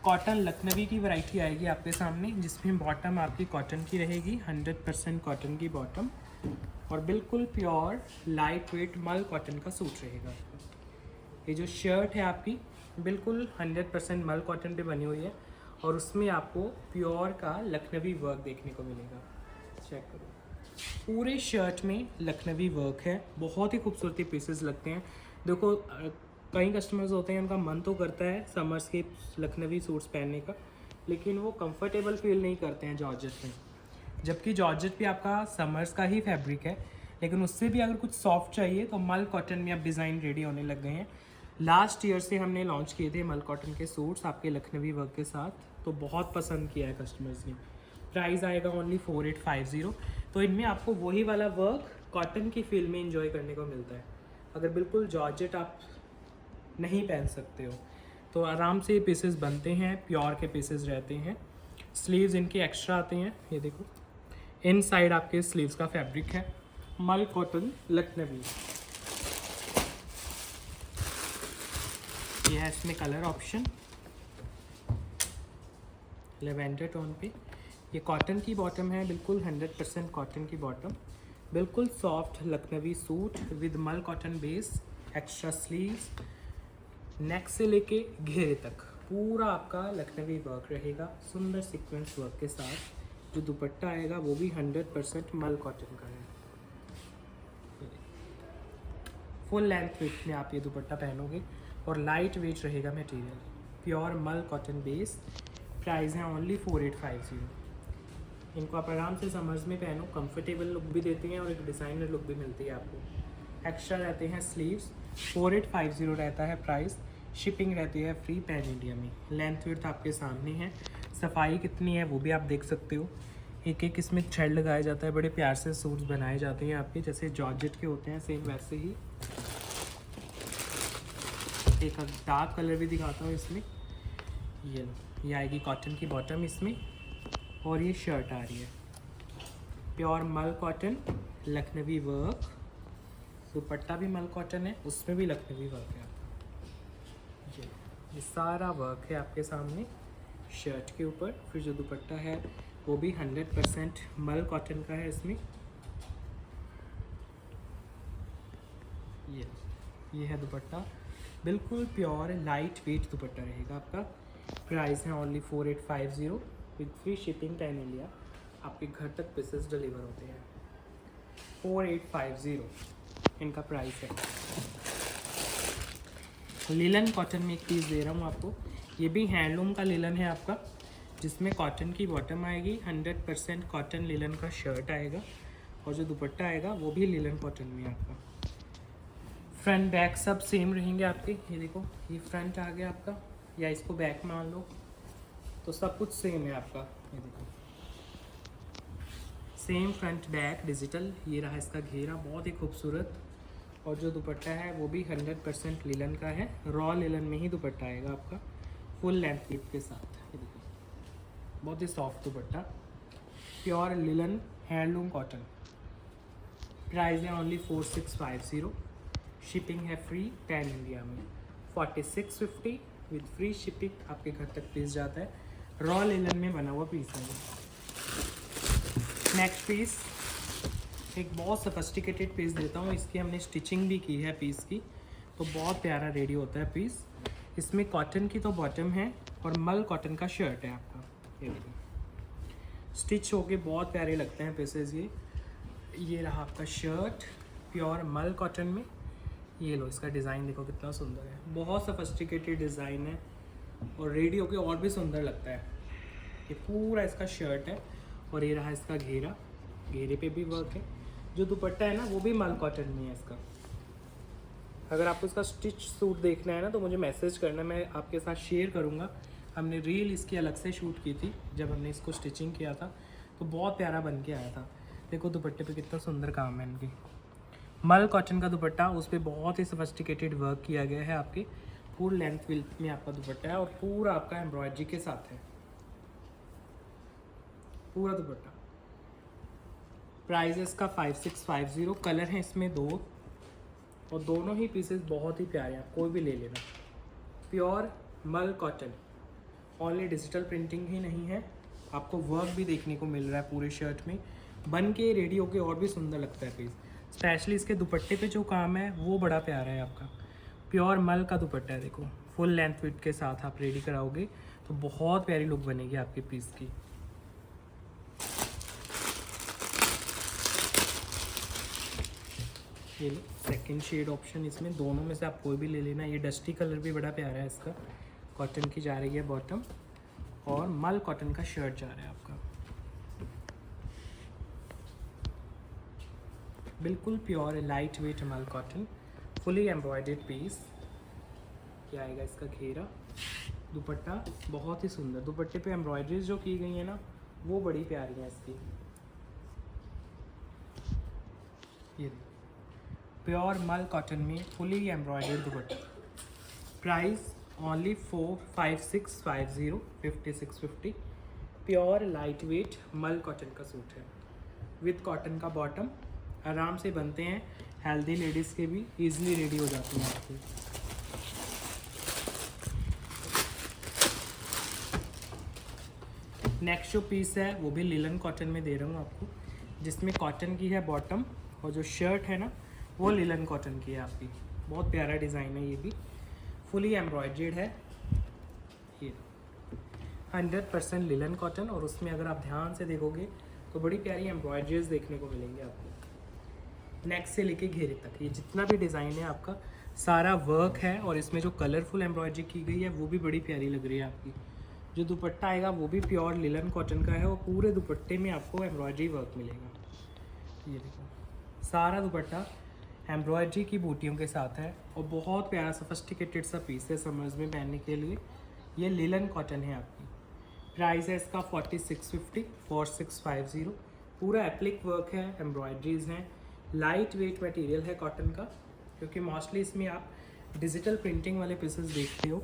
cotton Lucknowi की वैरायटी आएगी आपके सामने, जिसमें बॉटम आपकी कॉटन की रहेगी, 100% कॉटन की बॉटम और बिल्कुल प्योर लाइट वेट मल कॉटन का सूट रहेगा। ये जो शर्ट है आपकी बिल्कुल 100% मल कॉटन पे बनी हुई है और उसमें आपको प्योर का लखनवी वर्क देखने को मिलेगा। चेक करो, पूरे शर्ट में लखनवी वर्क है, बहुत ही खूबसूरती पीसेस लगते हैं। देखो कई कस्टमर्स होते हैं उनका मन तो करता है समर्स के लखनवी सूट्स पहनने का, लेकिन वो कंफर्टेबल फील नहीं करते हैं जॉर्जेट में, जबकि जॉर्जेट भी आपका समर्स का ही फैब्रिक है। लेकिन उससे भी अगर कुछ सॉफ्ट चाहिए तो मल कॉटन में अब डिज़ाइन रेडी होने लग गए हैं। लास्ट ईयर से हमने लॉन्च किए थे मल कॉटन के सूट्स आपके लखनवी वर्क के साथ, तो बहुत पसंद किया है कस्टमर्स ने। प्राइस आएगा ओनली 4850। तो इनमें आपको वही वाला वर्क कॉटन की फील में इंजॉय करने को मिलता है। अगर बिल्कुल जॉर्जेट आप नहीं पहन सकते हो तो आराम से ये पीसेस बनते हैं, प्योर के पीसेस रहते हैं। स्लीव्स इनके एक्स्ट्रा आते हैं, ये देखो इन साइड आपके स्लीव्स का फैब्रिक है मल कॉटन लखनवी। ये है इसमें कलर ऑप्शन लेवेंडर टोन पे। ये कॉटन की बॉटम है, बिल्कुल 100% कॉटन की बॉटम, बिल्कुल सॉफ्ट लखनवी सूट विद मल कॉटन बेस, एक्स्ट्रा स्लीव्स, नेक से लेके घेरे तक पूरा आपका लखनवी वर्क रहेगा सुंदर सीक्वेंस वर्क के साथ। जो दुपट्टा आएगा वो भी 100% मल कॉटन का है। फुल लेंथ वेट में आप ये दुपट्टा पहनोगे और लाइट वेट रहेगा मटेरियल, प्योर मल कॉटन बेस। प्राइस है ओनली 4850। इनको आप आराम से समर्स में पहनो, कंफर्टेबल लुक भी देती हैं और एक डिज़ाइनर लुक भी मिलती है आपको। एक्स्ट्रा रहते हैं स्लीव्स, 4850 रहता है प्राइस। शिपिंग रहती है फ्री पैन इंडिया में। लेंथ विड्थ आपके सामने है, सफाई कितनी है वो भी आप देख सकते हो। एक एक इसमें थ्रेड लगाया जाता है, बड़े प्यार से सूट्स बनाए जाते हैं आपके, जैसे जॉर्जेट के होते हैं सेम वैसे ही। एक डार्क कलर भी दिखाता हूँ इसमें, ये आएगी कॉटन की बॉटम इसमें और ये शर्ट आ रही है प्योर मल कॉटन लखनवी वर्क। दुपट्टा भी मल कॉटन है, उसमें भी लखनवी वर्क है। ये सारा वर्क है आपके सामने शर्ट के ऊपर। फिर जो दुपट्टा है वो भी 100% मल कॉटन का है इसमें। ये है दुपट्टा, बिल्कुल प्योर लाइट वेट दुपट्टा रहेगा आपका। प्राइस है only 4850 with free shipping pan India. आपके घर तक पीसेस डिलीवर होते हैं। 4850 इनका प्राइस है। लिलन कॉटन में एक पीस दे रहा हूँ आपको, ये भी हैंडलूम का लिलन है आपका, जिसमें कॉटन की बॉटम आएगी, 100% कॉटन लिलन का शर्ट आएगा और जो दुपट्टा आएगा वो भी लिलन कॉटन में आपका। फ्रंट बैक सब सेम रहेंगे आपके। ये देखो ये फ्रंट आ गया आपका, या इसको बैक मान लो, तो सब कुछ सेम है आपका। ये देखो सेम फ्रंट बैक डिजिटल। ये रहा इसका घेरा, बहुत ही खूबसूरत और जो दुपट्टा है वो भी 100% लिलन का है, रॉ लिलन में ही दुपट्टा आएगा आपका, फुल लेंथ विड्थ के साथ। ये देखिए बहुत ही soft dupatta, pure linen handloom cotton. Price है ओनली 4650। शिपिंग है फ्री पैन इंडिया में। 4650 विद फ्री शिपिंग आपके घर तक पीस जाता है। रॉ लिलन में बना हुआ पीस है। नेक्स्ट पीस एक बहुत सफिस्टिकेटेड पीस देता हूँ। इसकी हमने स्टिचिंग भी की है पीस की, तो बहुत प्यारा रेडी होता है पीस। इसमें कॉटन की तो बॉटम है और मल कॉटन का शर्ट है आपका। ये देखिए स्टिच होके बहुत प्यारे लगते हैं पीसेस ये रहा आपका शर्ट प्योर मल कॉटन में। ये लो इसका डिज़ाइन देखो कितना सुंदर है, बहुत सफिस्टिकेटेड डिज़ाइन है और रेडी होके और भी सुंदर लगता है। ये पूरा इसका शर्ट है और ये रहा इसका घेरा, घेरे पे भी वर्क है। जो दुपट्टा है ना वो भी मल कॉटन में है इसका। अगर आपको इसका स्टिच सूट देखना है ना तो मुझे मैसेज करना, मैं आपके साथ शेयर करूँगा। हमने रील इसकी अलग से शूट की थी जब हमने इसको स्टिचिंग किया था, तो बहुत प्यारा बन के आया था। देखो दुपट्टे पे कितना सुंदर काम है इनकी। मल कॉटन का दुपट्टा, उस पर बहुत ही सोफिस्टिकेटेड वर्क किया गया है। आपके फुल लेंथ विड्थ में आपका दुपट्टा है और पूरा आपका एम्ब्रॉयडरी के साथ है पूरा दुपट्टा। प्राइस इसका 5650। कलर है इसमें 2 और दोनों ही पीसेस बहुत ही प्यारे हैं, कोई भी ले लेना। प्योर मल कॉटन, ओनली डिजिटल प्रिंटिंग ही नहीं है, आपको वर्क भी देखने को मिल रहा है पूरे शर्ट में। बन के रेडी होके और भी सुंदर लगता है पीस। स्पेशली इसके दुपट्टे पे जो काम है वो बड़ा प्यारा है आपका। प्योर मल का दुपट्टा है, देखो फुल लेंथ विड्थ के साथ आप रेडी कराओगे तो बहुत प्यारी लुक बनेगी आपके पीस की। ये लो सेकंड शेड ऑप्शन, इसमें दोनों में से आप कोई भी ले लेना। ये डस्टी कलर भी बड़ा प्यारा है इसका। कॉटन की जा रही है बॉटम और मल कॉटन का शर्ट जा रहा है आपका। बिल्कुल प्योर लाइट वेट मल कॉटन, फुली एम्ब्रॉयडर्ड पीस। क्या आएगा इसका घेरा, दुपट्टा बहुत ही सुंदर। दुपट्टे पे एम्ब्रॉयडरीज जो की गई है ना वो बड़ी प्यारी है इसकी। ये प्योर मल कॉटन में फुली एम्ब्रॉयडर्ड दुपट्टा। Price only 5650, 5650। Pure light weight मल कॉटन का सूट है विथ कॉटन का बॉटम। आराम से बनते हैं, हेल्दी लेडीज़ के भी इजीली रेडी हो जाती हैं आपकी। नेक्स्ट जो पीस है वो भी लिलन कॉटन में दे रहा हूँ आपको, जिसमें कॉटन की है बॉटम और जो शर्ट है ना वो लिलन कॉटन की है आपकी। बहुत प्यारा डिज़ाइन है, ये भी फुली एम्ब्रॉयडर्ड है। ये 100% लिलन कॉटन और उसमें अगर आप ध्यान से देखोगे तो बड़ी प्यारी एम्ब्रॉयडरीज देखने को मिलेंगे आपको। नेक से लेके घेरे तक ये जितना भी डिज़ाइन है आपका सारा वर्क है और इसमें जो कलरफुल एम्ब्रॉयडरी की गई है वो भी बड़ी प्यारी लग रही है आपकी। जो दुपट्टा आएगा वो भी प्योर लिलन कॉटन का है और पूरे दुपट्टे में आपको एम्ब्रॉयडरी वर्क मिलेगा। ये देखो सारा दुपट्टा एम्ब्रॉयडरी की बूटियों के साथ है और बहुत प्यारा सोफिस्टिकेटेड सा पीस है समर्स में पहनने के लिए। ये लिलन कॉटन है आपकी। प्राइस है इसका 4650, 4650। पूरा एप्लिक वर्क है, एम्ब्रॉयडरीज हैं, लाइट वेट मटेरियल है कॉटन का, क्योंकि मोस्टली इसमें आप डिजिटल प्रिंटिंग वाले पीसेस देखते हो,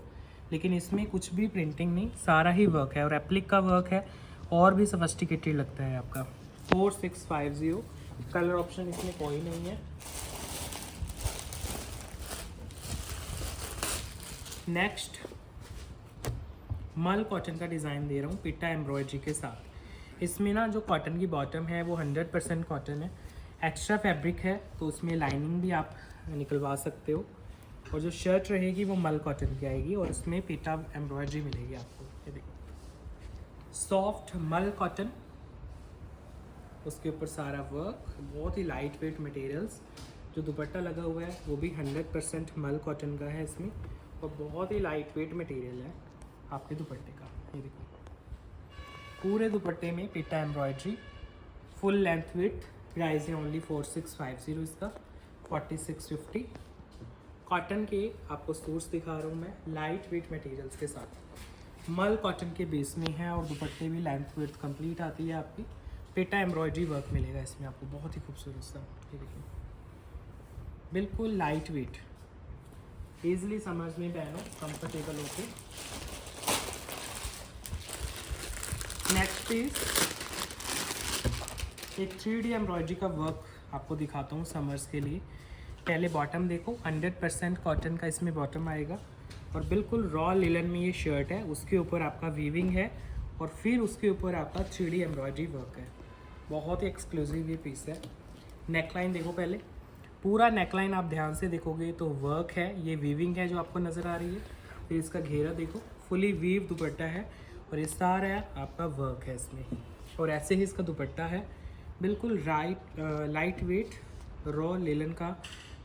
लेकिन इसमें कुछ भी प्रिंटिंग नहीं, सारा ही वर्क है और एप्लिक का वर्क है और भी सोफिस्टिकेटेड लगता है आपका। 4650। कलर ऑप्शन इसमें कोई नहीं है। नेक्स्ट मल कॉटन का डिज़ाइन दे रहा हूँ पिट्टा एम्ब्रॉयडरी के साथ। इसमें ना जो कॉटन की बॉटम है वो 100% कॉटन है, एक्स्ट्रा फैब्रिक है तो उसमें लाइनिंग भी आप निकलवा सकते हो। और जो शर्ट रहेगी वो मल कॉटन की आएगी और उसमें पिट्टा एम्ब्रॉयडरी मिलेगी आपको। ये देखो सॉफ्ट मल कॉटन, उसके ऊपर सारा वर्क, बहुत ही लाइट वेट मटेरियल्स। जो दुपट्टा लगा हुआ है वो भी 100% मल कॉटन का है इसमें और बहुत ही लाइट वेट मटेरियल है आपके दुपट्टे का। ये देखो पूरे दुपट्टे में पिट्टा embroidery, full length width. Price है ओनली 4650 इसका, 4650। कॉटन के आपको सूट्स दिखा रहा हूँ मैं लाइट वेट मटेरियल्स के साथ। मल कॉटन के बेस में है और दुपट्टे भी लेंथ विड्थ कंप्लीट आती है आपकी। पिट्टा एम्ब्रॉयडरी वर्क मिलेगा इसमें आपको बहुत ही खूबसूरत सा। ये देखिए बिल्कुल लाइट वेट, ईजिली समझ में पहनो, कंफर्टेबल होके। नेक्स्ट पीस एक 3D एम्ब्रॉयडरी का वर्क आपको दिखाता हूँ समर्स के लिए। पहले बॉटम देखो, 100% कॉटन का इसमें बॉटम आएगा और बिल्कुल रॉ लिलन में ये शर्ट है, उसके ऊपर आपका वीविंग है और फिर उसके ऊपर आपका 3D एम्ब्रॉयडरी वर्क है। बहुत ही एक्सक्लूसिव ये पीस है। नेकलाइन देखो पहले, पूरा नेकलाइन आप ध्यान से देखोगे तो वर्क है, ये वीविंग है जो आपको नज़र आ रही है। फिर इसका घेरा देखो, फुली वीव दुपट्टा है और ये सारा आपका वर्क है इसमें। और ऐसे ही इसका दुपट्टा है, बिल्कुल लाइट वेट रॉ लेलन का,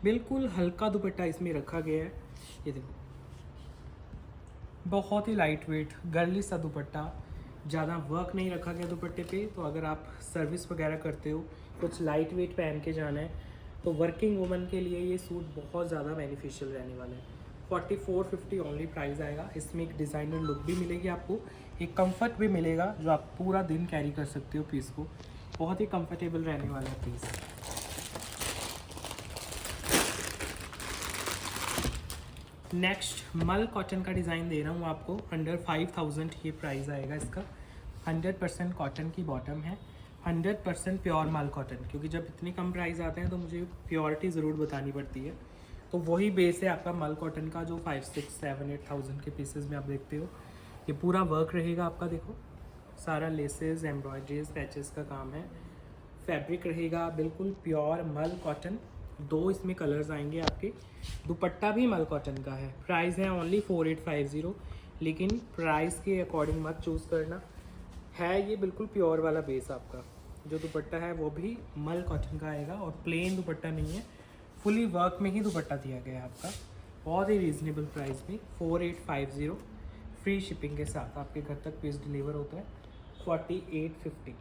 बिल्कुल हल्का दुपट्टा इसमें रखा गया है। ये देखो, बहुत ही लाइट वेट गर्ली सा दुपट्टा, ज़्यादा वर्क नहीं रखा गया दुपट्टे पे। तो अगर आप सर्विस वगैरह करते हो, कुछ लाइट वेट पहन के जाना है, तो वर्किंग वुमन के लिए ये सूट बहुत ज़्यादा बेनिफिशियल रहने वाला है। 4450 ओनली प्राइस आएगा। इसमें एक डिज़ाइनर लुक भी मिलेगी आपको, एक कंफर्ट भी मिलेगा जो आप पूरा दिन कैरी कर सकते हो पीस को। बहुत ही कंफर्टेबल रहने वाला है पीस। नेक्स्ट मल कॉटन का डिज़ाइन दे रहा हूँ आपको, अंडर 5000 ये प्राइस आएगा इसका। 100% कॉटन की बॉटम है, 100% प्योर मल कॉटन, क्योंकि जब इतनी कम प्राइस आते हैं तो मुझे प्योरिटी ज़रूर बतानी पड़ती है। तो वही बेस है आपका मल कॉटन का, जो 5, 6, 7, 8000 के पीसेस में आप देखते हो। ये पूरा वर्क रहेगा आपका, देखो सारा लेसेस, एम्ब्रॉयडरीज, पैचेस का काम है। फैब्रिक रहेगा बिल्कुल प्योर मल कॉटन। 2 इसमें कलर्स आएंगे आपके। दुपट्टा भी मल कॉटन का है। प्राइस है ओनली 4850, लेकिन प्राइस के अकॉर्डिंग मत चूज़ करना है। ये बिल्कुल प्योर वाला बेस आपका। जो दुपट्टा है वो भी मल कॉटन का आएगा और प्लेन दुपट्टा नहीं है, फुली वर्क में ही दुपट्टा दिया गया है आपका। बहुत ही रीज़नेबल प्राइस में 4850, फ्री शिपिंग के साथ आपके घर तक पीस डिलीवर होता है। 4850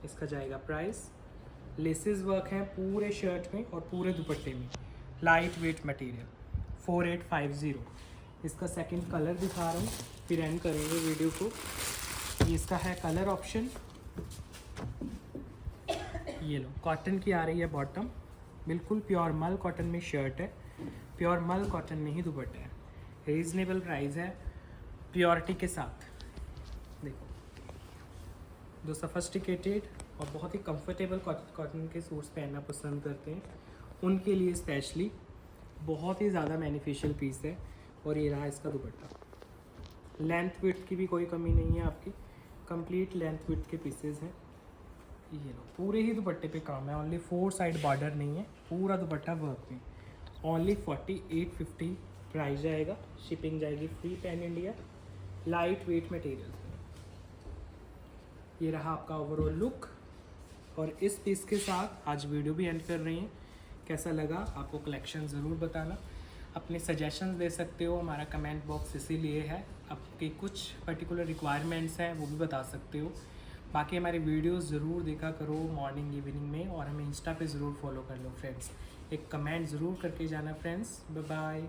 इसका जाएगा प्राइस। लेसेस वर्क हैं पूरे शर्ट में और पूरे दुपट्टे में, लाइट वेट मटेरियल। 4850 इसका सेकंड कलर दिखा रहा हूँ, फिर एंड करेंगे वीडियो को। ये इसका है कलर ऑप्शन। ये लो, कॉटन की आ रही है बॉटम, बिल्कुल प्योर मल कॉटन में शर्ट है, प्योर मल कॉटन में ही दुपट्टा है। रीज़नेबल प्राइस है प्योरिटी के साथ। देखो, जो सफिस्टिकेटेड और बहुत ही कंफर्टेबल कॉटन के सूट्स पहनना पसंद करते हैं उनके लिए स्पेशली बहुत ही ज़्यादा बेनिफिशियल पीस है। और ये रहा इसका दुपट्टा। लेंथ विड्थ की भी कोई कमी नहीं है आपकी, कंप्लीट लेंथ विड्थ के पीसेस हैं। ये लो, पूरे ही दुपट्टे पे काम है, ओनली 4 साइड बॉर्डर नहीं है, पूरा दुपट्टा वर्क में। ओनली 4850 प्राइस जाएगा। शिपिंग जाएगी free pan India, light weight material. ये रहा आपका ओवरऑल लुक। और इस पीस के साथ आज वीडियो भी एंड कर रहे हैं। कैसा लगा आपको कलेक्शन ज़रूर बताना, अपने सजेशंस दे सकते हो, हमारा कमेंट बॉक्स इसीलिए है। आपके कुछ पर्टिकुलर रिक्वायरमेंट्स हैं वो भी बता सकते हो। बाकी हमारे वीडियोस ज़रूर देखा करो मॉर्निंग इवनिंग में, और हमें इंस्टा पे ज़रूर फॉलो कर लो फ्रेंड्स। एक कमेंट ज़रूर करके जाना फ्रेंड्स। Bye bye.